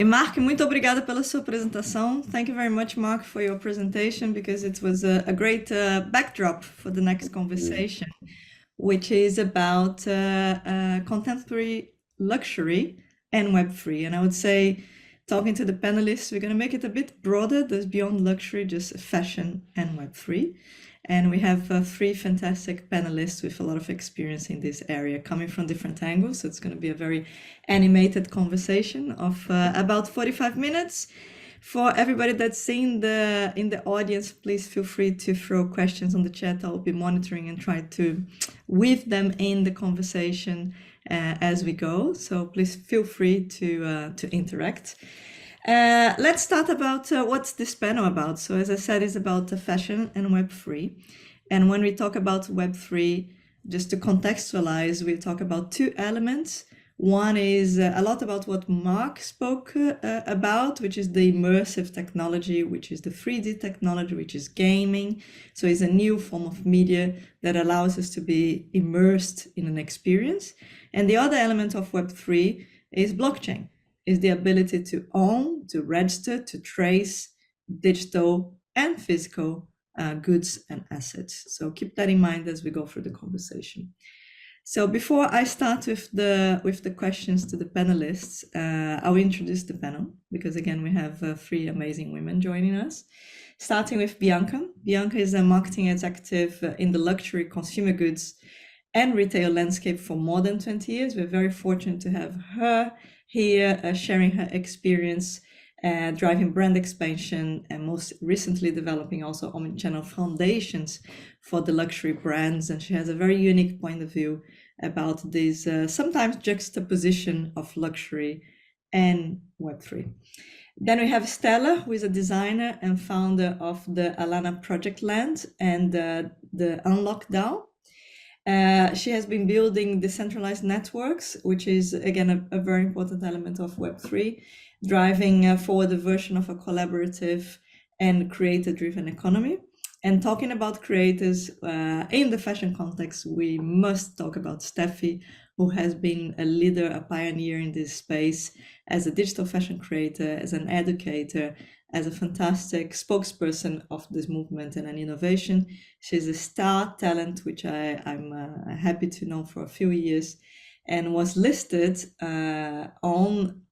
E Mark, muito obrigada pela sua apresentação. Thank you very much, Mark, for your presentation because it was a great backdrop for the next conversation, which is about contemporary luxury and Web3. And I would say, talking to the panelists, we're going to make it a bit broader. There's beyond luxury, just fashion and Web3. And we have three fantastic panelists with a lot of experience in this area coming from different angles. So it's going to be a very animated conversation of about 45 minutes. For everybody that's in the audience, please feel free to throw questions on the chat. I'll be monitoring and try to weave them in the conversation as we go. So please feel free to interact. Let's start about what's this panel about. So as I said, it's about fashion and Web3. And when we talk about Web3, just to contextualize, we talk about two elements. One is a lot about what Mark spoke about, which is the immersive technology, which is the 3D technology, which is gaming. So it's a new form of media that allows us to be immersed in an experience. And the other element of Web3 is blockchain, is the ability to own, to register, to trace digital and physical goods and assets. So keep that in mind as we go through the conversation. So before I start with the questions to the panelists, I'll introduce the panel because again, we have three amazing women joining us. Starting with Bianca. Bianca is a marketing executive in the luxury consumer goods and retail landscape for more than 20 years. We're very fortunate to have her here sharing her experience, driving brand expansion, and most recently developing also omnichannel foundations for the luxury brands. And she has a very unique point of view about this sometimes juxtaposition of luxury and Web3. Then we have Stella, who is a designer and founder of the Alana Project Land and the Unlock DAO. She has been building decentralized networks, which is, again, a very important element of Web3, driving forward the version of a collaborative and creator-driven economy. And talking about creators in the fashion context, we must talk about Stephany, who has been a leader, a pioneer in this space as a digital fashion creator, as an educator, as a fantastic spokesperson of this movement and an innovation. She's a star talent, which I'm happy to know for a few years, and was listed on,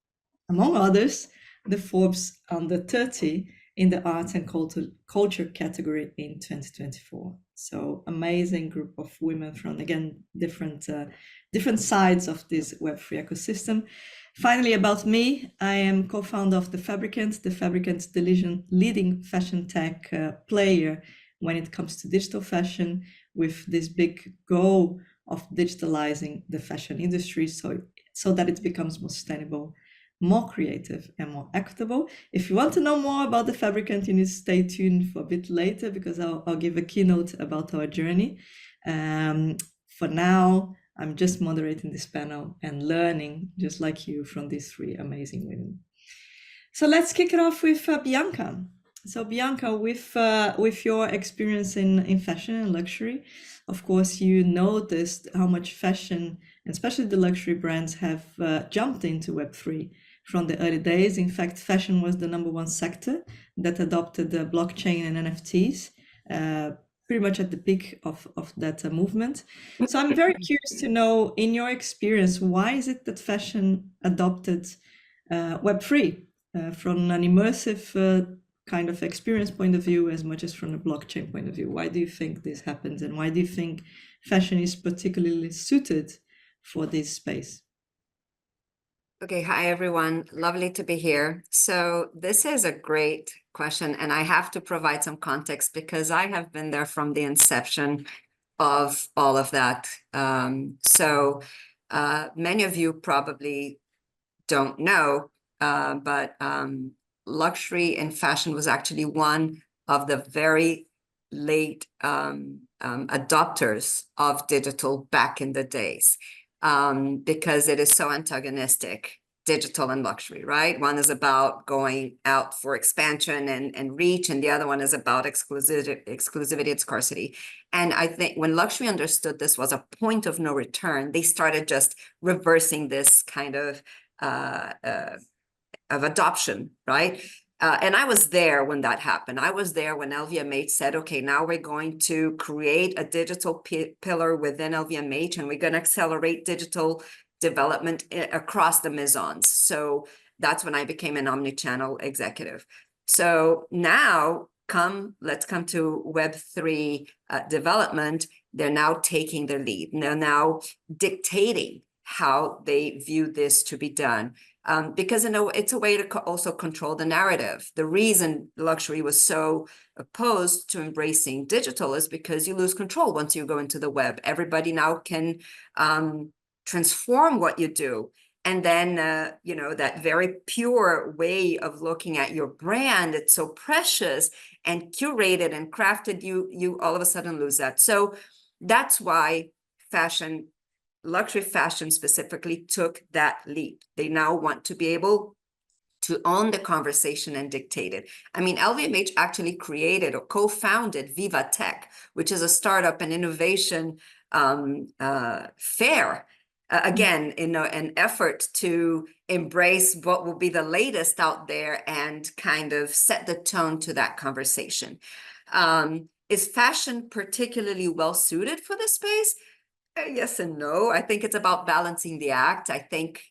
among others, the Forbes Under 30 in the arts and culture category in 2024. So amazing group of women from, again, different sides of this Web3 ecosystem. Finally, about me, I am co-founder of The Fabricant. The Fabricant, the leading fashion tech player when it comes to digital fashion, with this big goal of digitalizing the fashion industry so that it becomes more sustainable, more creative, and more equitable. If you want to know more about The Fabricant, you need to stay tuned for a bit later because I'll give a keynote about our journey. For now, I'm just moderating this panel and learning, just like you, from these three amazing women. So let's kick it off with Bianca. So Bianca, with your experience in fashion and luxury, of course, you noticed how much fashion, and especially the luxury brands, have jumped into Web3 from the early days. In fact, fashion was the #1 sector that adopted the blockchain and NFTs, pretty much at the peak of that movement. So I'm very curious to know, in your experience, why is it that fashion adopted Web3 from an immersive kind of experience point of view as much as from a blockchain point of view? Why do you think this happens, and why do you think fashion is particularly suited for this space? Okay, hi everyone. Lovely to be here. So this is a great question, and I have to provide some context because I have been there from the inception of all of that. Many of you probably don't know, but luxury and fashion was actually one of the very late adopters of digital back in the days. Because it is so antagonistic, digital and luxury, right? One is about going out for expansion and reach, and the other one is about exclusivity and scarcity. And I think when luxury understood this was a point of no return, they started just reversing this kind of adoption, right? And I was there when that happened. I was there when LVMH said, okay, now we're going to create a digital pillar within LVMH, and we're going to accelerate digital development across the Maisons. So that's when I became an omni-channel executive. So now let's come to Web3 development. They're now taking the lead. They're now dictating how they view this to be done. Because it's a way to also control the narrative. The reason luxury was so opposed to embracing digital is because you lose control once you go into the web. Everybody now can transform what you do. And then, that very pure way of looking at your brand, it's so precious and curated and crafted, you all of a sudden lose that. So that's why luxury fashion specifically took that leap. They now want to be able to own the conversation and dictate it. I mean, LVMH actually created or co-founded Viva Tech, which is a startup and innovation fair. Again, in an effort to embrace what will be the latest out there and kind of set the tone to that conversation. Is fashion particularly well suited for this space? Yes and no. I think it's about balancing the act. I think,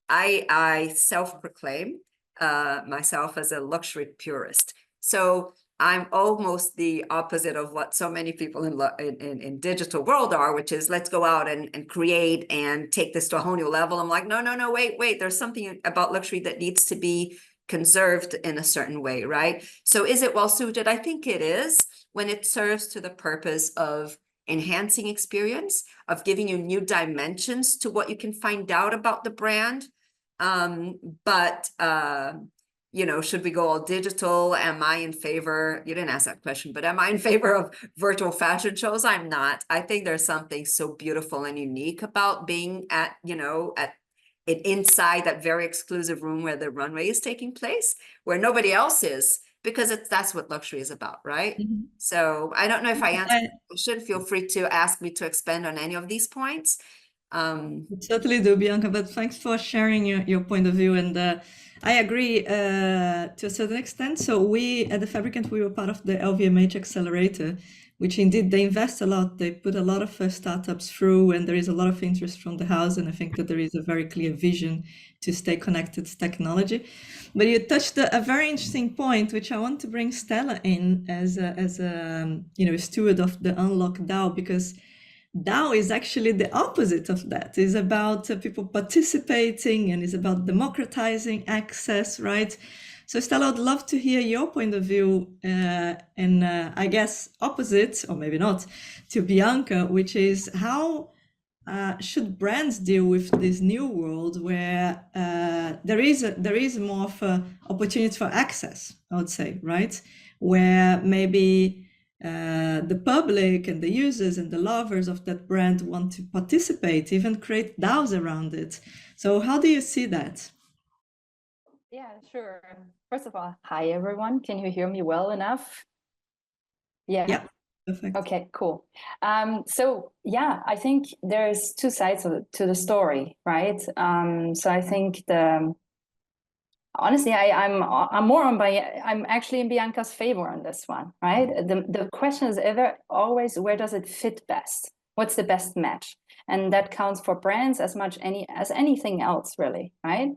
I self-proclaim myself as a luxury purist. So I'm almost the opposite of what so many people in digital world are, which is let's go out and create and take this to a whole new level. I'm like, no, wait. There's something about luxury that needs to be conserved in a certain way, right? So is it well suited? I think it is when it serves to the purpose of enhancing experience, of giving you new dimensions to what you can find out about the brand. Should we go all digital? Am I in favor? You didn't ask that question, but am I in favor of virtual fashion shows? I'm not. I think there's something so beautiful and unique about being inside that very exclusive room where the runway is taking place, where nobody else is, because that's what luxury is about, right? Mm-hmm. So I don't know if I answered the question. Feel free to ask me to expand on any of these points. Certainly do, Bianca, but thanks for sharing your point of view. And I agree to a certain extent. So we, at the Fabricant, we were part of the LVMH Accelerator, which indeed they invest a lot. They put a lot of startups through, and there is a lot of interest from the house. And I think that there is a very clear vision to stay connected to technology. But you touched a very interesting point, which I want to bring Stella in as a steward of the Unlock DAO, because DAO is actually the opposite of that. It's about people participating and it's about democratizing access, right? So Stella, I'd love to hear your point of view and I guess opposite, or maybe not, to Bianca, which is how should brands deal with this new world where there is more of an opportunity for access, I would say, right? Where maybe the public and the users and the lovers of that brand want to participate, even create DAOs around it. So how do you see that? Yeah, sure. First of all, hi everyone. Can you hear me well enough? Yeah. Perfect. Okay, cool. So yeah, I think there's two sides to the story, right? So I think honestly, I'm more I'm actually in Bianca's favor on this one, right? The question is always where does it fit best? What's the best match? And that counts for brands as much as anything else, really, right?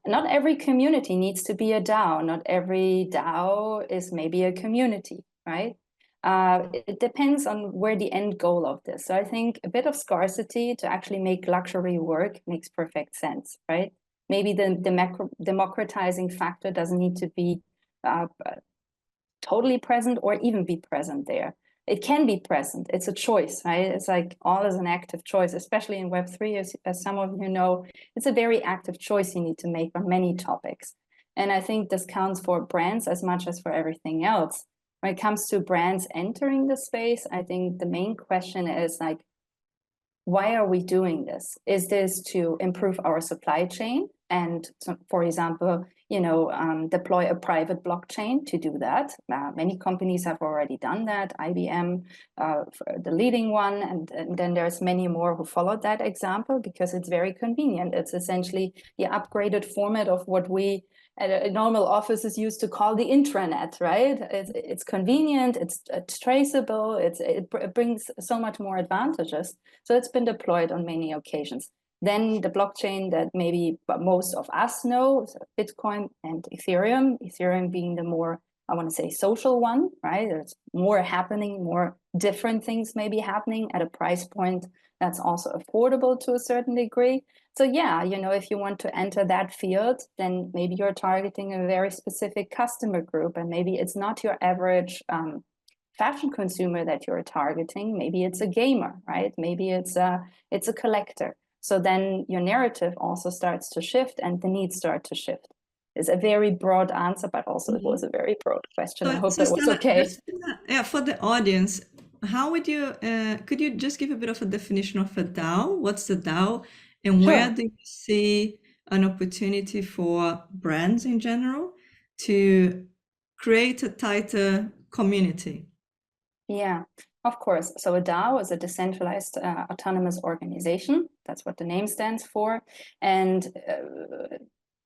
Not every community needs to be a DAO. Not every DAO is maybe a community, right? It depends on where the end goal of this. So I think a bit of scarcity to actually make luxury work makes perfect sense, right? Maybe the democratizing factor doesn't need to be totally present or even be present there. It can be present. It's a choice, right? It's like all is an active choice, especially in Web3, as some of you know, it's a very active choice you need to make on many topics. And I think this counts for brands as much as for everything else. When it comes to brands entering the space, I think the main question is like, why are we doing this? Is this to improve our supply chain? And so, for example, deploy a private blockchain to do that. Many companies have already done that. IBM, the leading one, and then there's many more who followed that example because it's very convenient. It's essentially the upgraded format of what we at a normal office is used to call the intranet, right? It's convenient, it's traceable, it brings so much more advantages. So it's been deployed on many occasions. Then the blockchain that maybe most of us know, so Bitcoin and Ethereum being the more, I want to say, social one, right? There's more happening, more different things maybe happening at a price point that's also affordable to a certain degree. So yeah, if you want to enter that field, then maybe you're targeting a very specific customer group, and maybe it's not your average fashion consumer that you're targeting. Maybe it's a gamer, right? Maybe it's a collector. So then your narrative also starts to shift and the needs start to shift. It's a very broad answer, but also it was a very broad question. I hope that was Stella, okay. For the audience, how would you, could you just give a bit of a definition of a DAO? What's the DAO? And where do you see an opportunity for brands in general to create a tighter community? Yeah, of course. So a DAO is a decentralized autonomous organization. That's what the name stands for. And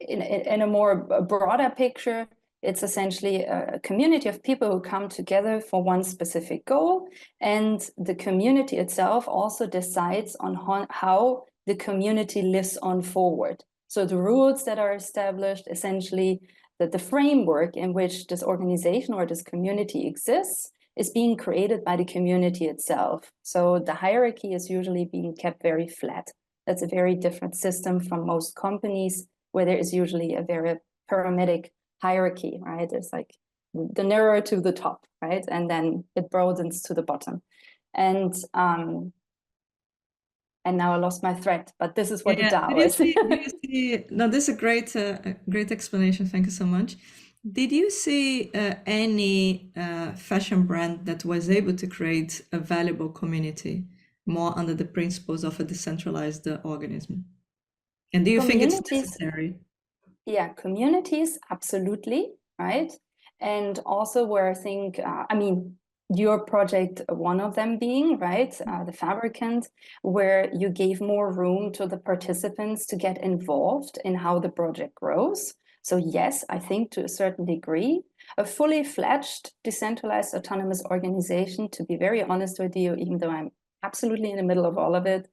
in a more broader picture, it's essentially a community of people who come together for one specific goal. And the community itself also decides on how the community lives on forward. So the rules that are established, essentially that the framework in which this organization or this community exists is being created by the community itself. So the hierarchy is usually being kept very flat. That's a very different system from most companies where there is usually a very pyramidic hierarchy, right? It's like the narrower to the top, right? And then it broadens to the bottom. And now I lost my thread, but this is what the DAO is. No, this is a great explanation. Thank you so much. Did you see any fashion brand that was able to create a valuable community more under the principles of a decentralized organism? And do you think it's necessary? Yeah, communities, absolutely, right? And also where I think, your project, one of them being, right, the Fabricant, where you gave more room to the participants to get involved in how the project grows. So yes, I think to a certain degree, a fully fledged decentralized autonomous organization, to be very honest with you, even though I'm absolutely in the middle of all of it,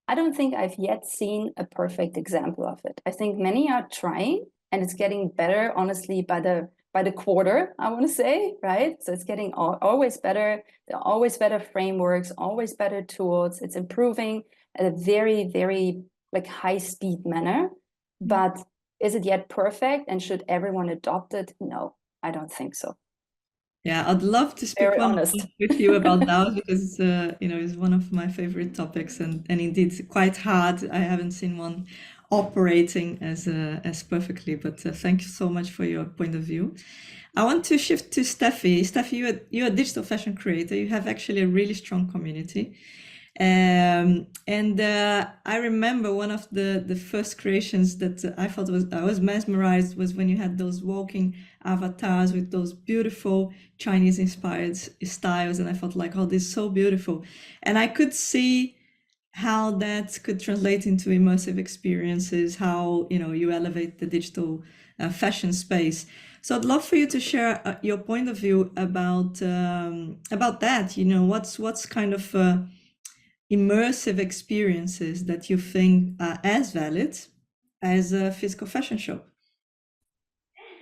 I don't think I've yet seen a perfect example of it. I think many are trying, and it's getting better, honestly, by the quarter, I want to say, right? So it's getting always better. There are always better frameworks, always better tools. It's improving at a very, very high speed manner. But is it yet perfect? And should everyone adopt it? No, I don't think so. Yeah, I'd love to speak with you about DAOs because it's one of my favorite topics, and indeed quite hard. I haven't seen one operating as perfectly, but thank you so much for your point of view. I want to shift to Steffi. Steffi, you're a digital fashion creator. You have actually a really strong community. I remember one of the first creations that I thought I was mesmerized was when you had those walking avatars with those beautiful Chinese inspired styles, and I thought oh, this is so beautiful. And I could see how that could translate into immersive experiences, how you elevate the digital fashion space. So I'd love for you to share your point of view about that. What's kind of immersive experiences that you think are as valid as a physical fashion show?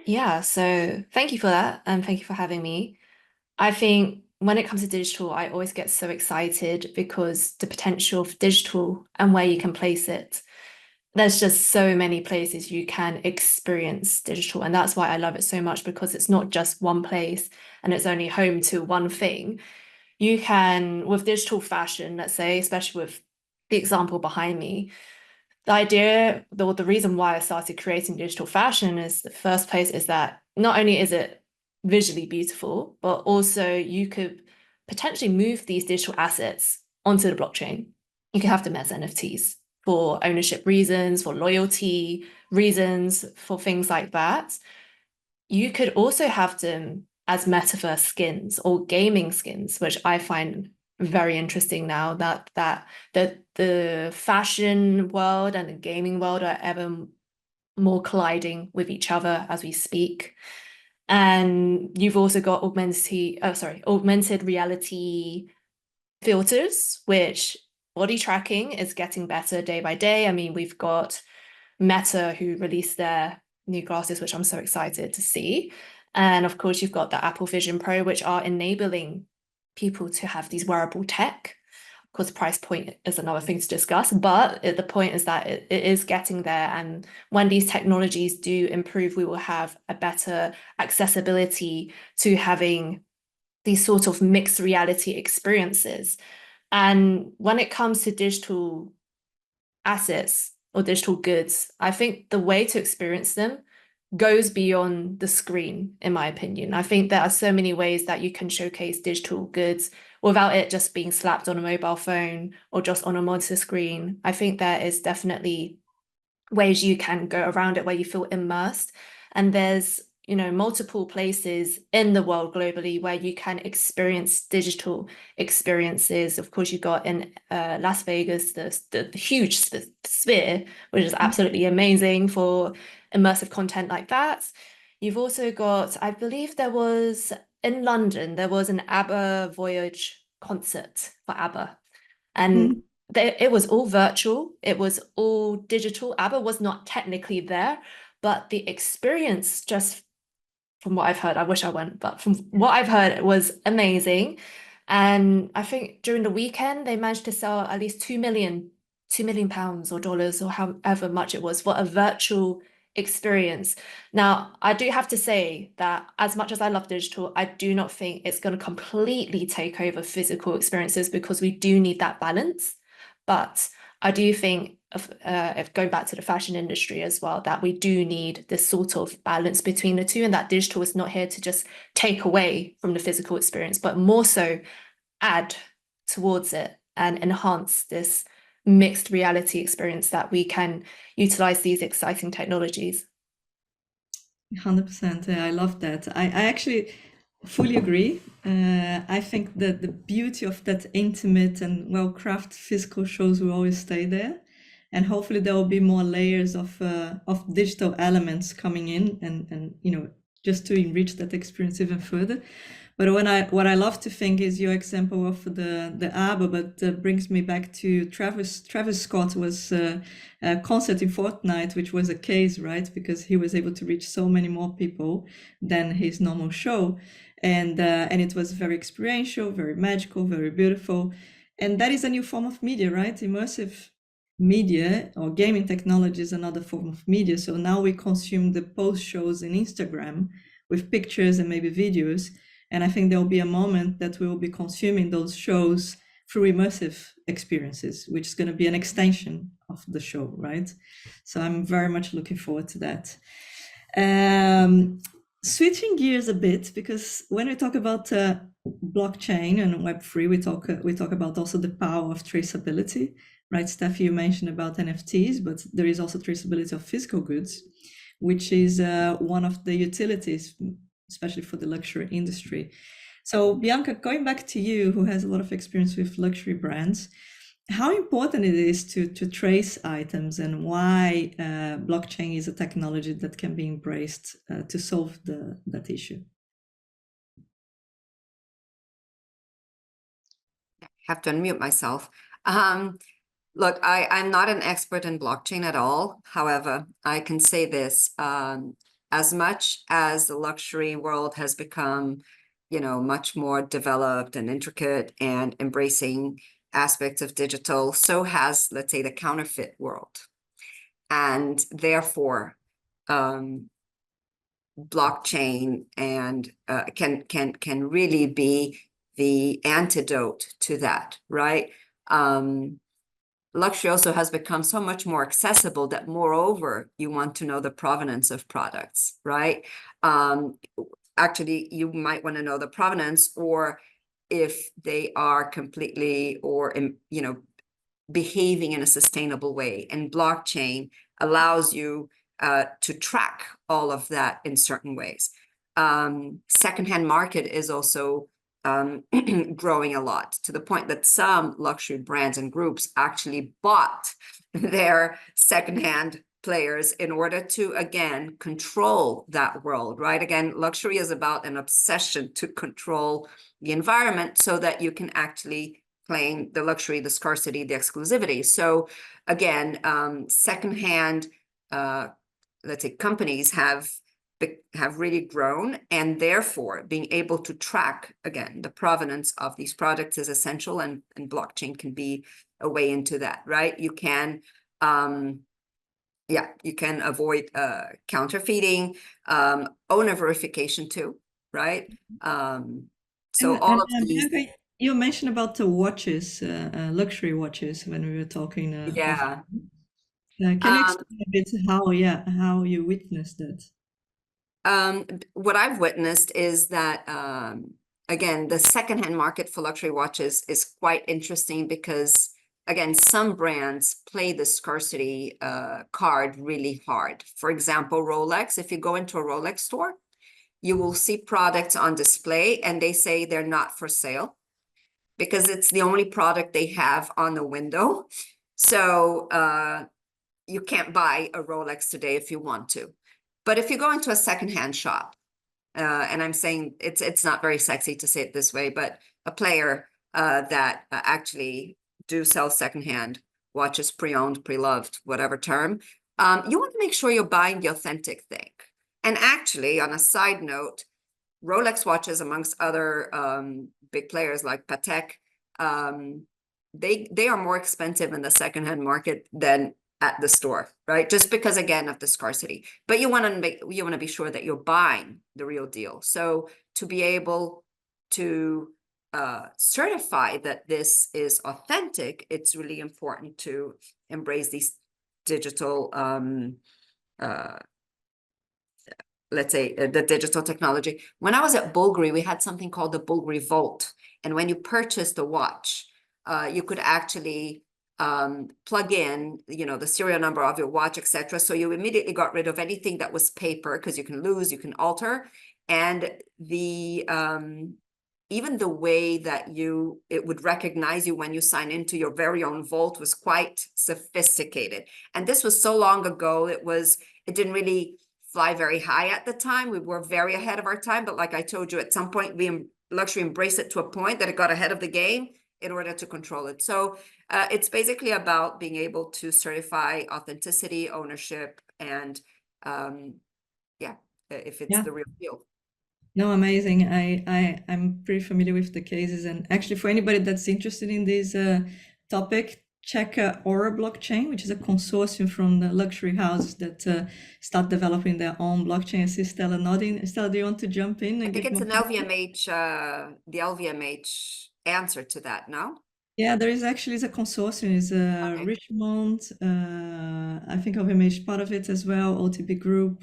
Yeah, so thank you for that, and thank you for having me. I think when it comes to digital, I always get so excited because the potential of digital and where you can place it. There's just so many places you can experience digital, and that's why I love it so much, because it's not just one place and it's only home to one thing. You can, with digital fashion, let's say, especially with the example behind me, the idea, the reason why I started creating digital fashion is the first place is that not only is it visually beautiful, but also you could potentially move these digital assets onto the blockchain. You can have them as NFTs. for ownership reasons, for loyalty reasons, for things like that. You could also have them as metaverse skins or gaming skins, which I find very interesting now that the fashion world and the gaming world are ever more colliding with each other as we speak. And you've also got augmented reality filters, which body tracking is getting better day by day. I mean, we've got Meta who released their new glasses, which I'm so excited to see. And of course, you've got the Apple Vision Pro, which are enabling people to have these wearable tech. Of course, price point is another thing to discuss, but the point is that it is getting there. And when these technologies do improve, we will have a better accessibility to having these sort of mixed reality experiences. And when it comes to digital assets or digital goods, I think the way to experience them goes beyond the screen, in my opinion. I think there are so many ways that you can showcase digital goods without it just being slapped on a mobile phone or just on a monitor screen. I think there is definitely ways you can go around it where you feel immersed. And there's, you know, multiple places in the world globally where you can experience digital experiences. Of course, you've got in Las Vegas, the huge sphere, which is absolutely amazing for immersive content like that. You've also got, I believe there was in London, there was an ABBA Voyage concert for ABBA. And it was all virtual. It was all digital. ABBA was not technically there, but the experience, just from what I've heard, I wish I went, but from what I've heard, it was amazing. And I think during the weekend, they managed to sell at least 2 million pounds or dollars or however much it was for a virtual experience. Now, I do have to say that as much as I love digital, I do not think it's going to completely take over physical experiences because we do need that balance. But I do think, if going back to the fashion industry as well, that we do need this sort of balance between the two, and that digital is not here to just take away from the physical experience, but more so add towards it and enhance this mixed reality experience that we can utilize these exciting technologies. 100%. I love that. I actually fully agree. I think that the beauty of that intimate and well-crafted physical shows will always stay there. And hopefully there will be more layers of digital elements coming in and you know, just to enrich that experience even further. But what I love to think is your example of the ABBA, but brings me back to Travis Scott was a concert in Fortnite, which was a case, right? Because he was able to reach so many more people than his normal show, and it was very experiential, very magical, very beautiful, and that is a new form of media, right? Immersive media or gaming technology is another form of media. So now we consume the post shows in Instagram with pictures and maybe videos. And I think there will be a moment that we will be consuming those shows through immersive experiences, which is going to be an extension of the show, right? So I'm very much looking forward to that. Switching gears a bit, because when we talk about blockchain and Web3, we talk about also the power of traceability, right? Steph, you mentioned about NFTs, but there is also traceability of physical goods, which is one of the utilities, especially for the luxury industry. So Bianca, going back to you, who has a lot of experience with luxury brands, how important it is to trace items and why blockchain is a technology that can be embraced to solve that issue? I have to unmute myself. Look, I'm not an expert in blockchain at all. However, I can say this, as much as the luxury world has become, you know, much more developed and intricate and embracing aspects of digital, so has, let's say, the counterfeit world. And therefore, blockchain and can really be the antidote to that, right? Luxury also has become so much more accessible that moreover, you want to know the provenance of products, right? Actually, you might want to know the provenance, or if they are completely or, you know, behaving in a sustainable way. And blockchain allows you to track all of that in certain ways. Secondhand market is also growing a lot, to the point that some luxury brands and groups actually bought their secondhand players in order to, again, control that world, right? Again, luxury is about an obsession to control the environment so that you can actually claim the luxury, the scarcity, the exclusivity. So again, secondhand, let's say, companies have really grown, and therefore being able to track, again, the provenance of these products is essential, and blockchain can be a way into that, right? You can you can avoid counterfeiting, owner verification too, right? So all of these. Bianca, you mentioned about the watches, luxury watches, when we were talking. Yeah. Can you explain a bit how you witnessed that? What I've witnessed is that, again, the secondhand market for luxury watches is quite interesting because, again, some brands play the scarcity card really hard. For example, Rolex, if you go into a Rolex store, you will see products on display and they say they're not for sale because it's the only product they have on the window. So you can't buy a Rolex today if you want to. But if you go into a secondhand shop, and I'm saying it's not very sexy to say it this way, but a player that actually do sell secondhand watches, pre-owned, pre-loved, whatever term, you want to make sure you're buying the authentic thing. And actually, on a side note, Rolex watches, amongst other big players like Patek, they are more expensive in the secondhand market than at the store, right? Just because, again, of the scarcity. But you want to be sure that you're buying the real deal. So to be able to certify that this is authentic, it's really important to embrace these digital, let's say, the digital technology. When I was at Bulgari, we had something called the Bulgari Vault. And when you purchased a watch, you could actually plug in, the serial number of your watch, etc. So you immediately got rid of anything that was paper, because you can lose, you can alter. And the even the way that it would recognize you when you sign into your very own vault was quite sophisticated. And this was so long ago, it didn't really fly very high at the time. We were very ahead of our time, but like I told you, at some point luxury embraced it to a point that it got ahead of the game in order to control it. So it's basically about being able to certify authenticity, ownership, and if it's the real deal. No, amazing. I'm pretty familiar with the cases, and actually, for anybody that's interested in this topic, check Aura Blockchain, which is a consortium from the luxury houses that start developing their own blockchain. I see Stella nodding. Stella, do you want to jump in? I think it's an LVMH, the LVMH answer to that, no? Yeah, there is actually a consortium. It's Okay. Richmond, I think LVMH part of it as well, OTB Group,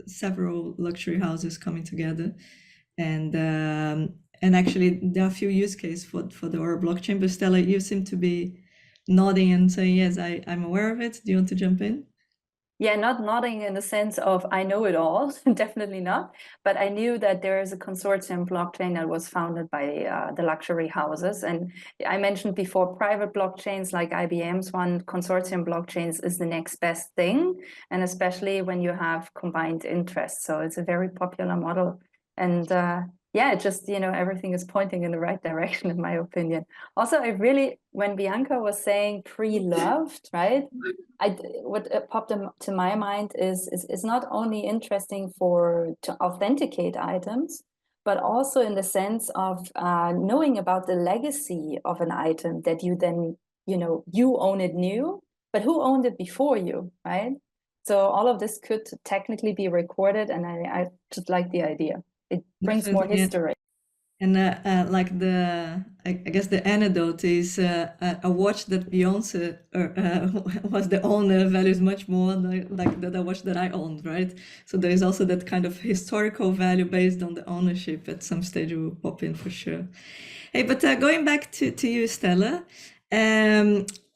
several luxury houses coming together. And actually, there are a few use cases for the Aura blockchain. But Stella, you seem to be nodding and saying, yes, I'm aware of it. Do you want to jump in? Yeah, not nodding in the sense of I know it all, definitely not. But I knew that there is a consortium blockchain that was founded by the luxury houses. And I mentioned before, private blockchains like IBM's one, consortium blockchains is the next best thing. And especially when you have combined interests. So it's a very popular model. And it just, everything is pointing in the right direction, in my opinion. Also, when Bianca was saying pre-loved, right? What popped to my mind is not only interesting to authenticate items, but also in the sense of knowing about the legacy of an item that you then, you own it new, but who owned it before you, right? So all of this could technically be recorded, and I just like the idea. It brings more history. And I guess the anecdote is a watch that Beyonce was the owner values much more like the watch that I owned, right? So there is also that kind of historical value based on the ownership. At some stage will pop in for sure. Hey, but going back to you, Stella,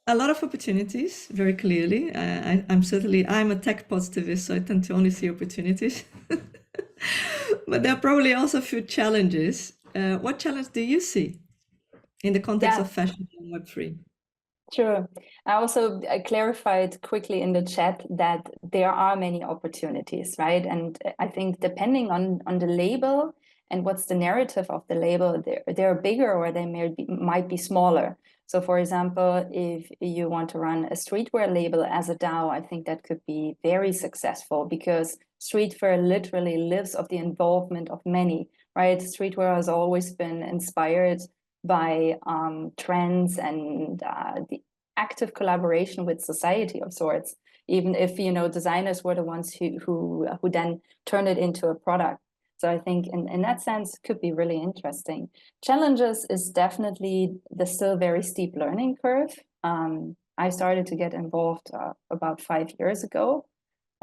a lot of opportunities, very clearly. I'm a tech positivist, so I tend to only see opportunities. But there are probably also a few challenges. What challenge do you see in the context Yeah. of fashion and Web3? Sure. I also clarified quickly in the chat that there are many opportunities, right? And I think depending on the label and what's the narrative of the label, they're bigger or they might be smaller. So for example, if you want to run a streetwear label as a DAO, I think that could be very successful because streetwear literally lives of the involvement of many, right? Streetwear has always been inspired by trends and the active collaboration with society of sorts, even if designers were the ones who then turn it into a product. So I think in that sense could be really interesting. Challenges is definitely the still very steep learning curve. I started to get involved about 5 years ago.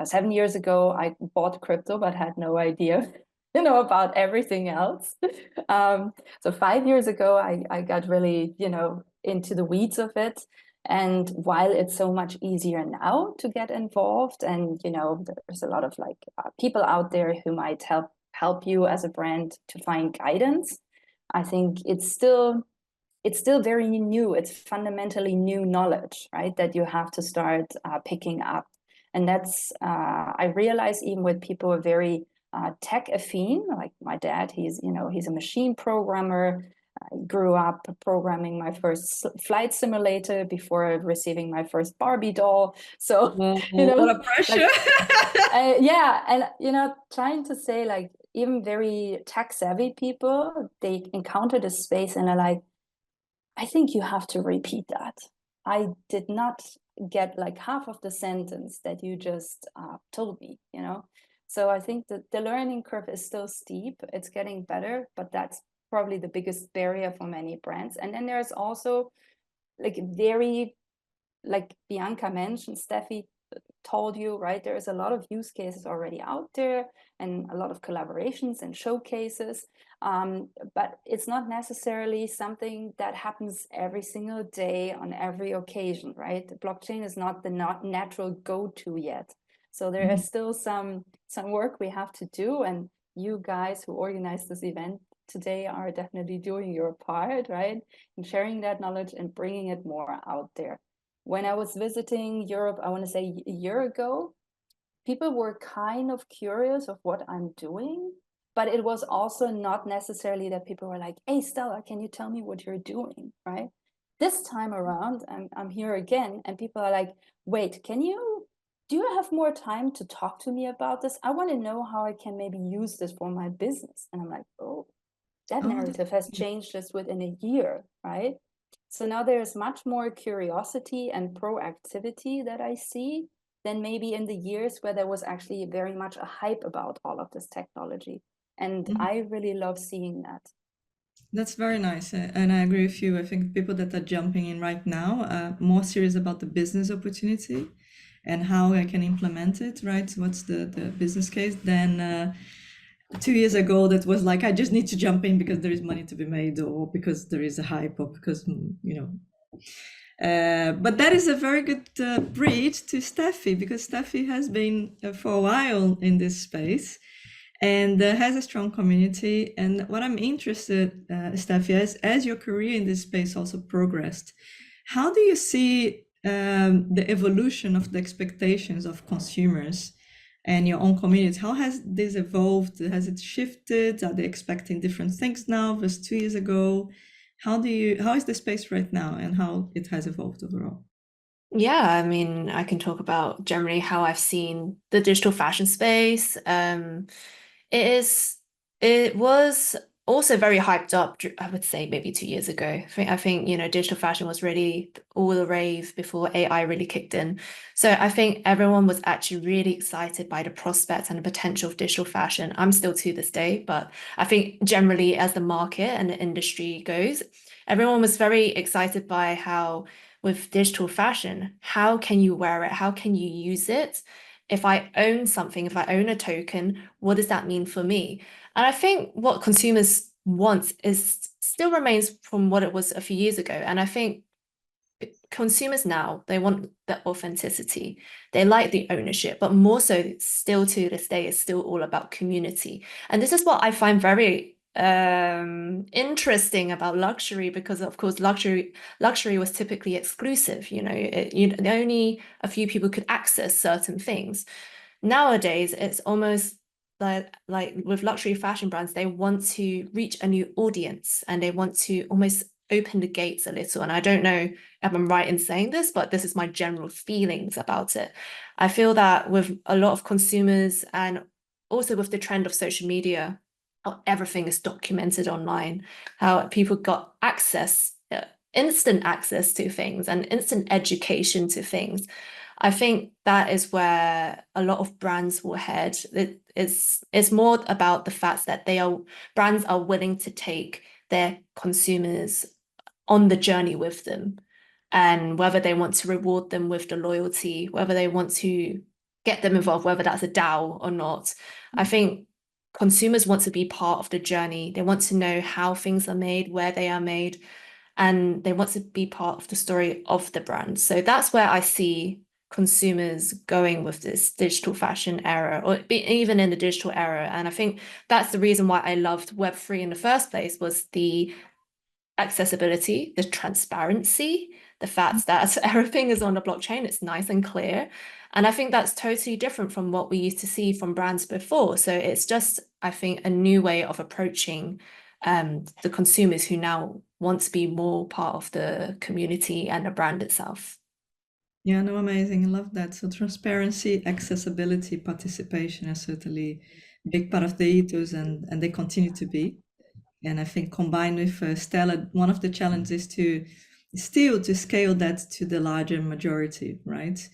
7 years ago, I bought crypto but had no idea about everything else. So 5 years ago, I got really, into the weeds of it. And while it's so much easier now to get involved, and there's a lot of people out there who might help you as a brand to find guidance, I think it's still very new. It's fundamentally new knowledge, right? That you have to start picking up. And that's I realize even with people who are very tech affine, like my dad, he's a machine programmer. I grew up programming my first flight simulator before receiving my first Barbie doll. So, What a pressure. yeah. And, trying to say even very tech savvy people, they encounter this space and are like, I think you have to repeat that. I did not get half of the sentence that you just told me, So I think that the learning curve is still steep. It's getting better, but that's probably the biggest barrier for many brands. And then there's also very, like Bianca mentioned, Steffi told you, right? There's a lot of use cases already out there and a lot of collaborations and showcases. But it's not necessarily something that happens every single day on every occasion, right? The blockchain is not the natural go-to yet. So there is still some work we have to do. And you guys who organized this event today are definitely doing your part, right? And sharing that knowledge and bringing it more out there. When I was visiting Europe, I want to say a year ago, people were kind of curious of what I'm doing, but it was also not necessarily that people were like, hey, Stella, can you tell me what you're doing, right? This time around, I'm here again, and people are like, wait, do you have more time to talk to me about this? I want to know how I can maybe use this for my business. And I'm like, oh, that narrative has changed just within a year, right? So now there's much more curiosity and proactivity that I see than maybe in the years where there was actually very much a hype about all of this technology. And I really love seeing that. That's very nice. And I agree with you. I think people that are jumping in right now are more serious about the business opportunity and how I can implement it, right? What's the business case? Then 2 years ago, that was like, I just need to jump in because there is money to be made, or because there is a hype, or because, but that is a very good bridge to Steffi, because Steffi has been for a while in this space and has a strong community. And what I'm interested, Steffi, as your career in this space also progressed, how do you see the evolution of the expectations of consumers and your own community? How has this evolved? Has it shifted? Are they expecting different things now versus 2 years ago? How is the space right now and how it has evolved overall? Yeah, I mean, I can talk about generally how I've seen the digital fashion space. It was also very hyped up, I would say maybe 2 years ago. I think digital fashion was really all the rave before AI really kicked in. So I think everyone was actually really excited by the prospects and the potential of digital fashion. I'm still to this day, but I think generally as the market and the industry goes, everyone was very excited by how with digital fashion, how can you wear it? How can you use it? If I own something, if I own a token, what does that mean for me? And I think what consumers want still remains from what it was a few years ago. And I think consumers now, they want the authenticity. They like the ownership, but more so still to this day, it's still all about community. And this is what I find very interesting about luxury, because of course luxury was typically exclusive. Only a few people could access certain things. Nowadays it's almost like with luxury fashion brands, they want to reach a new audience and they want to almost open the gates a little. And I don't know if I'm right in saying this, but this is my general feelings about it. I feel that with a lot of consumers, and also with the trend of social media, how everything is documented online, how people got access, instant access to things and instant education to things. I think that is where a lot of brands will head. It's more about the fact that brands are willing to take their consumers on the journey with them, and whether they want to reward them with the loyalty, whether they want to get them involved, whether that's a DAO or not. I think consumers want to be part of the journey. They want to know how things are made, where they are made, and they want to be part of the story of the brand. So that's where I see consumers going with this digital fashion era, or even in the digital era. And I think that's the reason why I loved Web3 in the first place, was the accessibility, the transparency, the fact that everything is on the blockchain, it's nice and clear. And I think that's totally different from what we used to see from brands before. So it's just, I think, a new way of approaching the consumers who now want to be more part of the community and the brand itself. Yeah, no, amazing. I love that. So transparency, accessibility, participation is certainly a big part of the ethos, and they continue to be. And I think combined with Stella, one of the challenges is to scale that to the larger majority, right?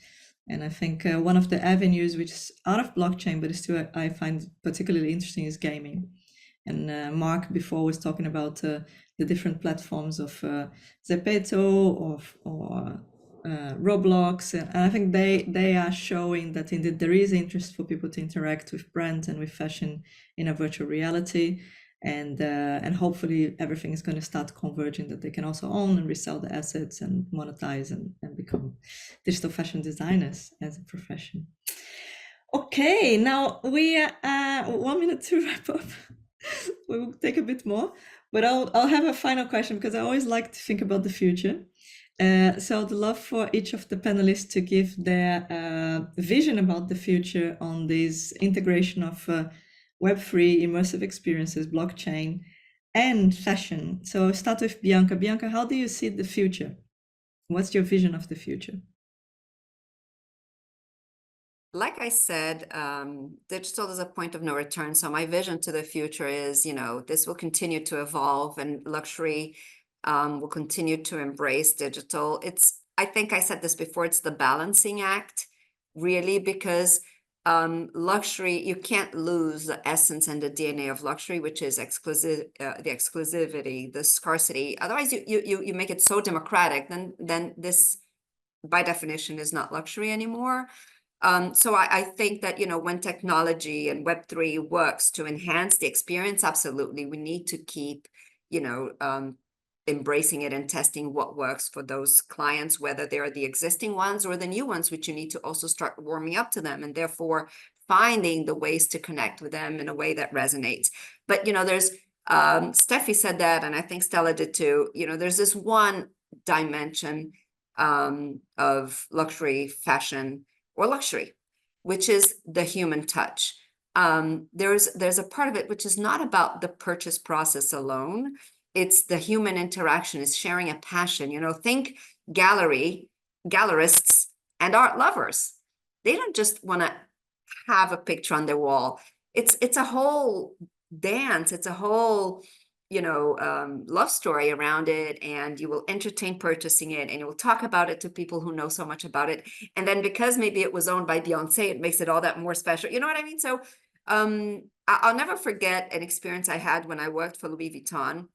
And I think one of the avenues which is out of blockchain, but is still I find particularly interesting, is gaming. And Mark before was talking about the different platforms of Zepeto or Roblox, and I think they are showing that indeed there is interest for people to interact with brands and with fashion in a virtual reality. And hopefully everything is going to start converging, that they can also own and resell the assets and monetize and become digital fashion designers as a profession. Okay, now we are 1 minute to wrap up. We will take a bit more, but I'll have a final question, because I always like to think about the future. So I'd love for each of the panelists to give their vision about the future on this integration of Web3, immersive experiences, blockchain, and fashion. So I'll start with Bianca. Bianca, how do you see the future? What's your vision of the future? Like I said, digital is a point of no return. So my vision to the future is, this will continue to evolve, and luxury will continue to embrace digital. I think I said this before, it's the balancing act, really, because luxury, you can't lose the essence and the DNA of luxury, which is the exclusivity, the scarcity. Otherwise, you make it so democratic, then this, by definition, is not luxury anymore. So I think that, when technology and Web3 works to enhance the experience, absolutely, we need to keep, embracing it and testing what works for those clients, whether they're the existing ones or the new ones, which you need to also start warming up to them, and therefore finding the ways to connect with them in a way that resonates. But, there's, Steffi said that, and I think Stella did too, there's this one dimension of luxury fashion or luxury, which is the human touch. There's a part of it which is not about the purchase process alone. It's the human interaction, is sharing a passion. Think gallerists and art lovers. They don't just want to have a picture on their wall. It's a whole dance. It's a whole love story around it, and you will entertain purchasing it, and you will talk about it to people who know so much about it. And then because maybe it was owned by Beyonce, it makes it all that more special. You know what I mean? So I'll never forget an experience I had when I worked for Louis Vuitton.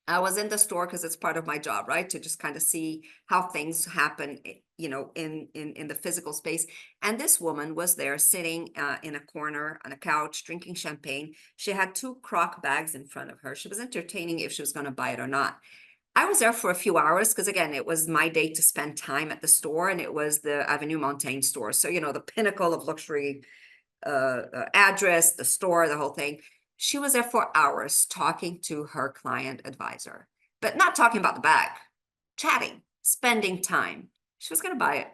I was in the store because it's part of my job, right? To just kind of see how things happen, in the physical space. And this woman was there sitting in a corner on a couch, drinking champagne. She had 2 croc bags in front of her. She was entertaining if she was going to buy it or not. I was there for a few hours because, again, it was my day to spend time at the store, and it was the Avenue Montaigne store. So, the pinnacle of luxury address, the store, the whole thing. She was there for hours talking to her client advisor, but not talking about the bag, chatting, spending time. She was going to buy it,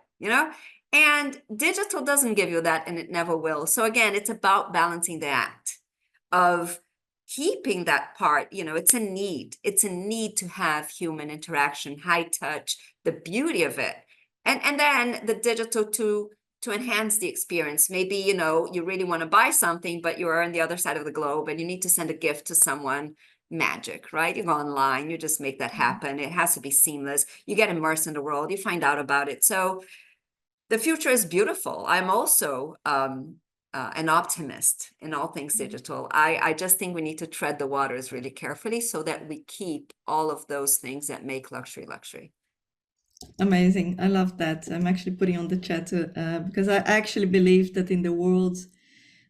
and digital doesn't give you that, and it never will. So again, it's about balancing the act of keeping that part. It's a need to have human interaction, high touch, the beauty of it, and then the digital to enhance the experience. Maybe you really want to buy something, but you're on the other side of the globe and you need to send a gift to someone. Magic, right? You go online, you just make that happen. It has to be seamless. You get immersed in the world, you find out about it. So the future is beautiful. I'm also an optimist in all things digital. I just think we need to tread the waters really carefully so that we keep all of those things that make luxury luxury. Amazing. I love that. I'm actually putting on the chat because I actually believe that in the world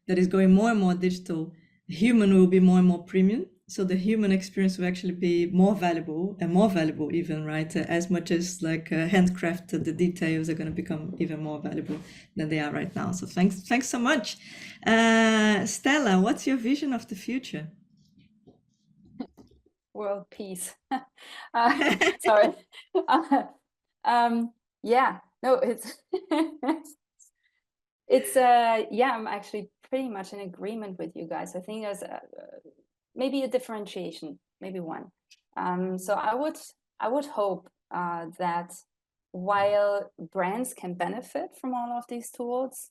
that is going more and more digital, human will be more and more premium. So the human experience will actually be more valuable even, right? As much as like handcrafted, the details are going to become even more valuable than they are right now. So thanks so much. Stella, what's your vision of the future? World peace. Sorry. Yeah, no, it's yeah, I'm actually pretty much in agreement with you guys. I think there's maybe a differentiation, maybe one. So I would hope that while brands can benefit from all of these tools,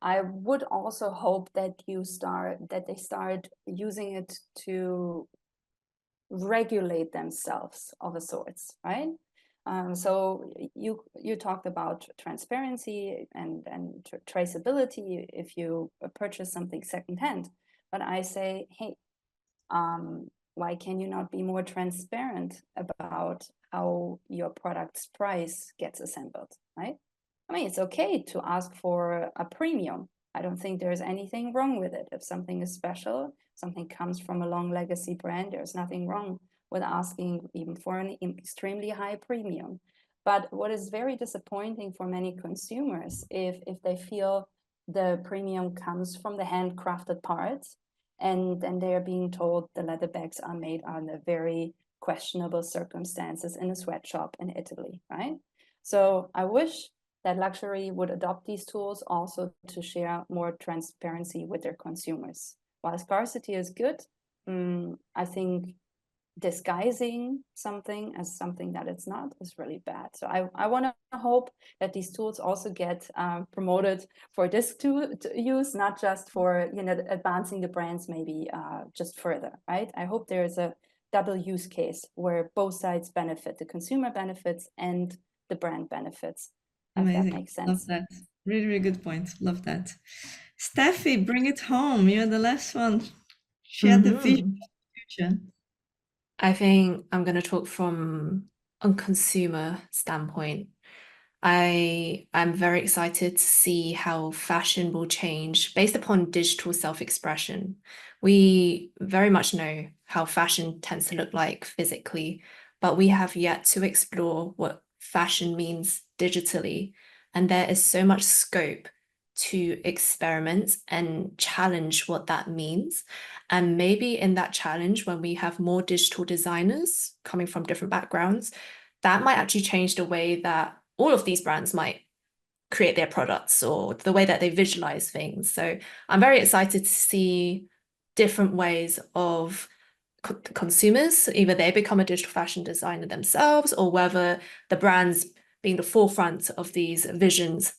I would also hope that they start using it to regulate themselves of a sorts, right? So you talked about transparency and traceability if you purchase something secondhand, but I say, hey, why can you not be more transparent about how your product's price gets assembled, right? I mean, it's okay to ask for a premium. I don't think there's anything wrong with it. If something is special, something comes from a long legacy brand, there's nothing wrong with asking even for an extremely high premium. But what is very disappointing for many consumers, if they feel the premium comes from the handcrafted parts, and then they are being told the leather bags are made under very questionable circumstances in a sweatshop in Italy, right? So I wish that luxury would adopt these tools also to share more transparency with their consumers. While scarcity is good, I think disguising something as something that it's not is really bad. So I want to hope that these tools also get promoted for this to use, not just for advancing the brands maybe just further, right? I hope there is a double use case where both sides benefit, the consumer benefits and the brand benefits. Amazing. If that makes sense. Love that. Really, really good point. Love that. Steffi, bring it home. You're the last one. Share the vision of the future. I think I'm going to talk from a consumer standpoint. I'm very excited to see how fashion will change based upon digital self-expression. We very much know how fashion tends to look like physically, but we have yet to explore what fashion means digitally. And there is so much scope to experiment and challenge what that means. And maybe in that challenge, when we have more digital designers coming from different backgrounds, that might actually change the way that all of these brands might create their products or the way that they visualize things. So I'm very excited to see different ways of consumers, either they become a digital fashion designer themselves or whether the brands being the forefront of these visions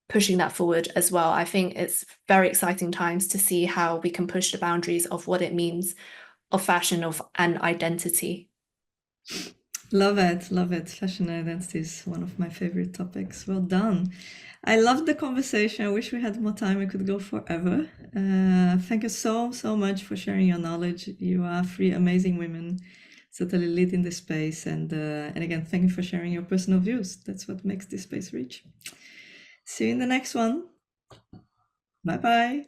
pushing that forward as well. I think it's very exciting times to see how we can push the boundaries of what it means of fashion and identity. Love it, love it. Fashion identity is one of my favorite topics. Well done. I loved the conversation. I wish we had more time. We could go forever. Thank you so much for sharing your knowledge. You are three amazing women, certainly leading the space. And again, thank you for sharing your personal views. That's what makes this space rich. See you in the next one. Bye-bye.